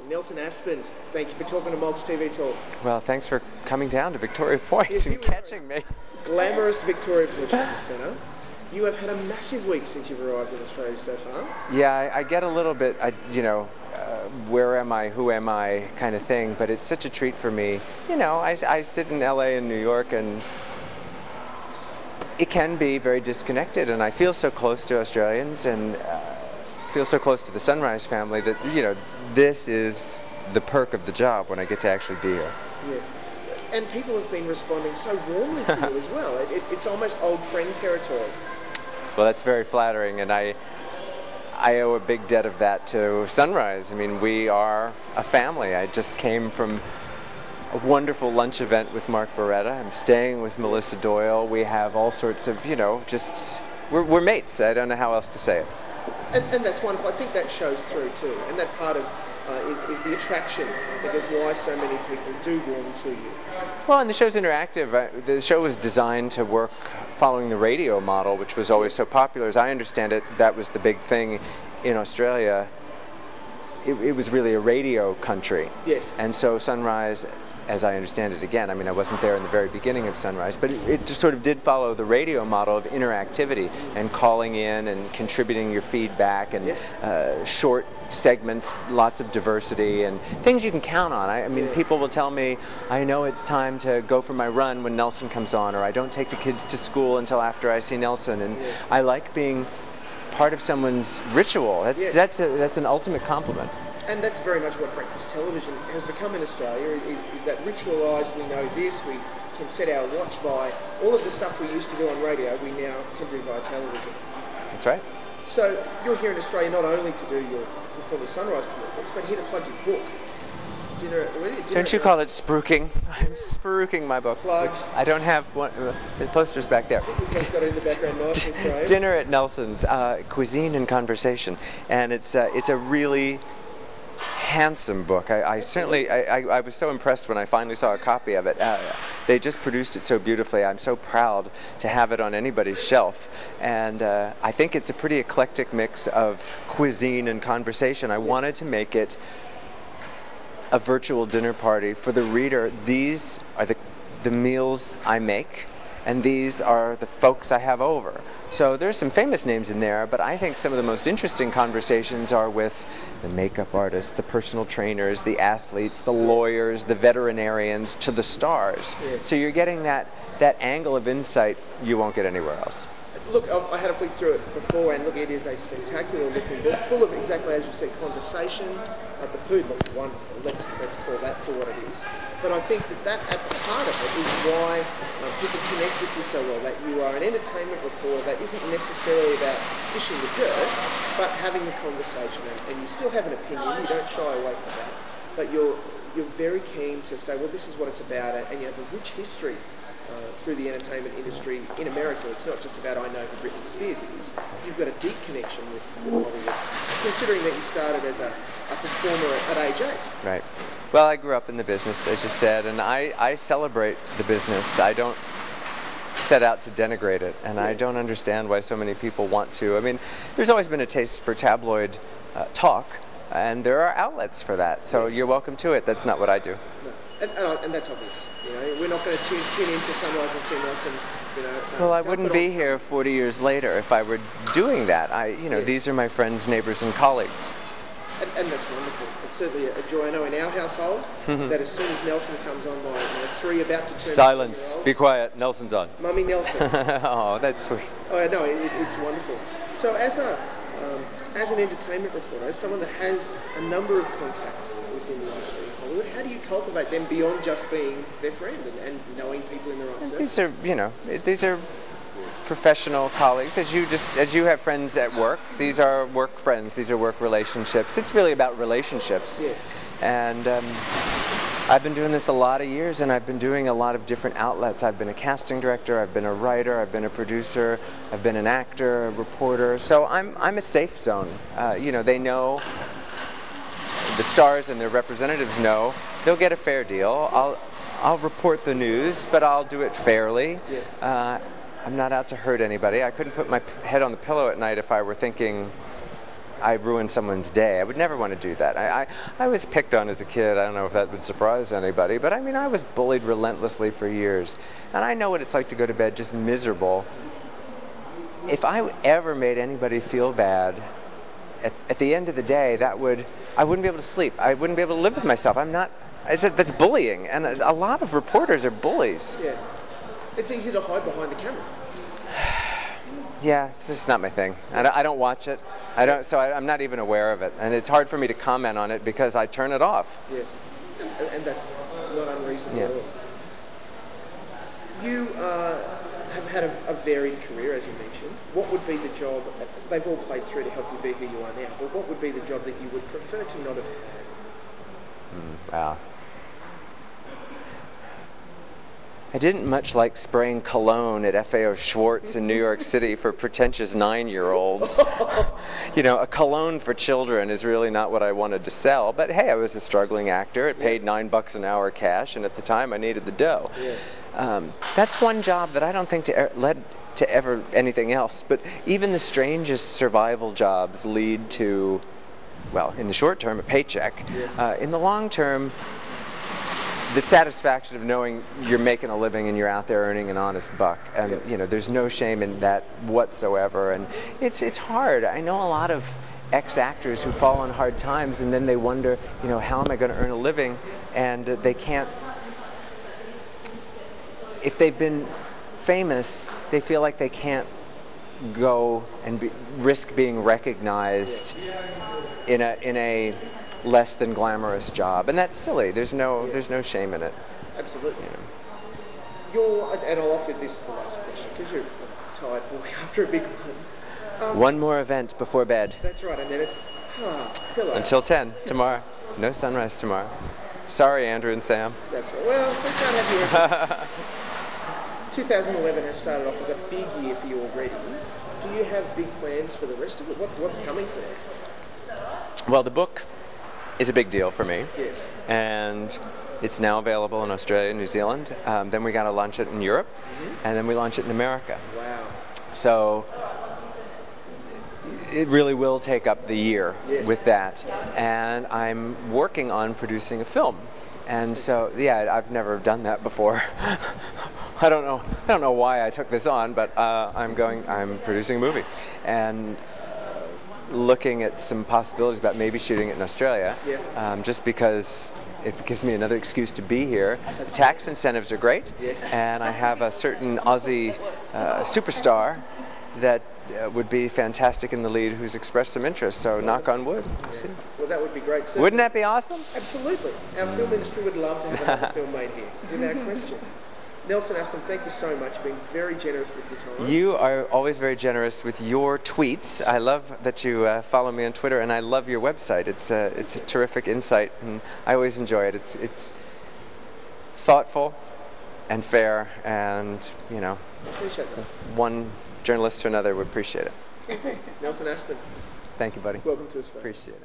Nelson Aspen, thank you for talking to MolksTVTalk. Well, thanks for coming down to Victoria Point and catching me. Glamorous Victoria Point Shopping Centre. You have had a massive week since you've arrived in Australia so far. Yeah, I get a little bit, where am I, who am I kind of thing, but it's such a treat for me. You know, I sit in LA and New York, and it can be very disconnected, and I feel so close to Australians and feel so close to the Sunrise family that, this is the perk of the job when I get to actually be here. Yes. And people have been responding so warmly to you as well. It's almost old friend territory. Well, that's very flattering, and I owe a big debt of that to Sunrise. I mean, we are a family. I just came from a wonderful lunch event with Mark Barretta. I'm staying with Melissa Doyle. We have all sorts of, we're mates. I don't know how else to say it. And that's wonderful. I think that shows through too. And that part of is the attraction, because why so many people do warm to you. Well, and the show's interactive. The show was designed to work following the radio model, which was always so popular. As I understand it, that was the big thing in Australia. It was really a radio country. Yes. And so Sunrise, as I understand it, again, I mean, I wasn't there in the very beginning of Sunrise, but it just sort of did follow the radio model of interactivity and calling in and contributing your feedback and short segments, lots of diversity and things you can count on. I mean, people will tell me, I know it's time to go for my run when Nelson comes on, or I don't take the kids to school until after I see Nelson, and I like being part of someone's ritual. That's an ultimate compliment. And that's very much what breakfast television has become in Australia, is that ritualised, we know this, we can set our watch by. All of the stuff we used to do on radio, we now can do via television. That's right. So you're here in Australia not only to do your performing Sunrise commitments, but here to plug your book. Don't you call it spruiking? I'm spruiking my book. Plug. I don't have one. The poster's back there. I think we've just got it in the background nicely framed. Dinner at Nelson's, Cuisine and Conversation. And it's a really handsome book. I was so impressed when I finally saw a copy of it. They just produced it so beautifully. I'm so proud to have it on anybody's shelf. And I think it's a pretty eclectic mix of cuisine and conversation. I wanted to make it a virtual dinner party for the reader. These are the meals I make, and these are the folks I have over. So there's some famous names in there, but I think some of the most interesting conversations are with the makeup artists, the personal trainers, the athletes, the lawyers, the veterinarians, to the stars. Yes. So you're getting that angle of insight you won't get anywhere else. Look, I had a flick through it before, and look, it is a spectacular looking book, full of, exactly as you said, conversation. The food looks wonderful. Let's call that for what it is. But I think that at the heart of it is why people connect with you so well, that you are an entertainment reporter that isn't necessarily about dishing the dirt, but having the conversation, and you still have an opinion, you don't shy away from that, but you're very keen to say, well, this is what it's about, and you have a rich history through the entertainment industry in America. It's not just about, I know who Britney Spears is. You've got a deep connection with Hollywood, considering that you started as a performer at age 8. Right. Well, I grew up in the business, as you said, and I celebrate the business. I don't set out to denigrate it, and I don't understand why so many people want to. I mean, there's always been a taste for tabloid talk, and there are outlets for that, so you're welcome to it. That's not what I do. No. And that's obvious. We're not going to tune into Sunrise and see Nelson. Well, I wouldn't be here 40 years later if I were doing that. These are my friends, neighbors, and colleagues. And that's wonderful. It's certainly a joy. I know in our household that as soon as Nelson comes on, my 3 about to turn. Silence. Be quiet. Nelson's on. Mummy Nelson. Oh, that's sweet. Oh no, it's wonderful. So as an entertainment reporter, as someone that has a number of contacts within the industry in Hollywood, how do you cultivate them beyond just being their friend and knowing people in the right circles? These are professional colleagues. As you have friends at work, these are work friends. These are work relationships. It's really about relationships. Yes. And I've been doing this a lot of years, and I've been doing a lot of different outlets. I've been a casting director, I've been a writer, I've been a producer, I've been an actor, a reporter. So I'm a safe zone. They know, the stars and their representatives know they'll get a fair deal. I'll report the news, but I'll do it fairly. Yes. I'm not out to hurt anybody. I couldn't put my head on the pillow at night if I were thinking I ruined someone's day. I would never want to do that. I was picked on as a kid. I don't know if that would surprise anybody, but I mean, I was bullied relentlessly for years. And I know what it's like to go to bed just miserable. If I ever made anybody feel bad, at the end of the day, I wouldn't be able to sleep. I wouldn't be able to live with myself. I said, that's bullying. And a lot of reporters are bullies. Yeah. It's easy to hide behind the camera. Yeah, it's just not my thing. I don't watch it. So I'm not even aware of it. And it's hard for me to comment on it because I turn it off. Yes. And that's not unreasonable at all. You have had a varied career, as you mentioned. What would be the job, they've all played through to help you be who you are now, but what would be the job that you would prefer to not have had? Wow. I didn't much like spraying cologne at FAO Schwartz in New York City for pretentious 9-year-olds. You know, a cologne for children is really not what I wanted to sell, but hey, I was a struggling actor. It paid $9 an hour cash, and at the time I needed the dough. Yeah. That's one job that I don't think led to ever anything else, but even the strangest survival jobs lead to, well, in the short term, a paycheck. Yes. In the long term, the satisfaction of knowing you're making a living and you're out there earning an honest buck, and you know, there's no shame in that whatsoever. And it's hard. I know a lot of ex-actors who fall on hard times, and then they wonder, you know, how am I going to earn a living? And they can't. If they've been famous, they feel like they can't go and risk being recognized in a less than glamorous job, and that's silly. There's no shame in it. Absolutely. You know. And I'll offer this as the last question because you're a tired boy after a big one. One more event before bed. That's right, and then it's pillow. Until 10 tomorrow. No sunrise tomorrow. Sorry, Andrew and Sam. That's right. Well, we can't have you. 2011 has started off as a big year for you already. Do you have big plans for the rest of it? What's coming for us? Well, the book is a big deal for me. Yes. And it's now available in Australia and New Zealand. Then we got to launch it in Europe, and then we launch it in America. Wow. So it really will take up the year with that. And I'm working on producing a film. And so, yeah, I've never done that before. I don't know why I took this on, but I'm producing a movie. And looking at some possibilities about maybe shooting it in Australia, just because it gives me another excuse to be here. The tax incentives are great, and I have a certain Aussie superstar that would be fantastic in the lead who's expressed some interest, so knock on wood. Well, that would be great. Certainly. Wouldn't that be awesome? Absolutely. Our film industry would love to have another film made here, without question. Nelson Aspen, thank you so much for being very generous with your time. You are always very generous with your tweets. I love that you follow me on Twitter, and I love your website. It's a terrific insight, and I always enjoy it. It's thoughtful and fair, and you know, I appreciate that. One journalist to another would appreciate it. Nelson Aspen. Thank you, buddy. Welcome to Australia. Appreciate it.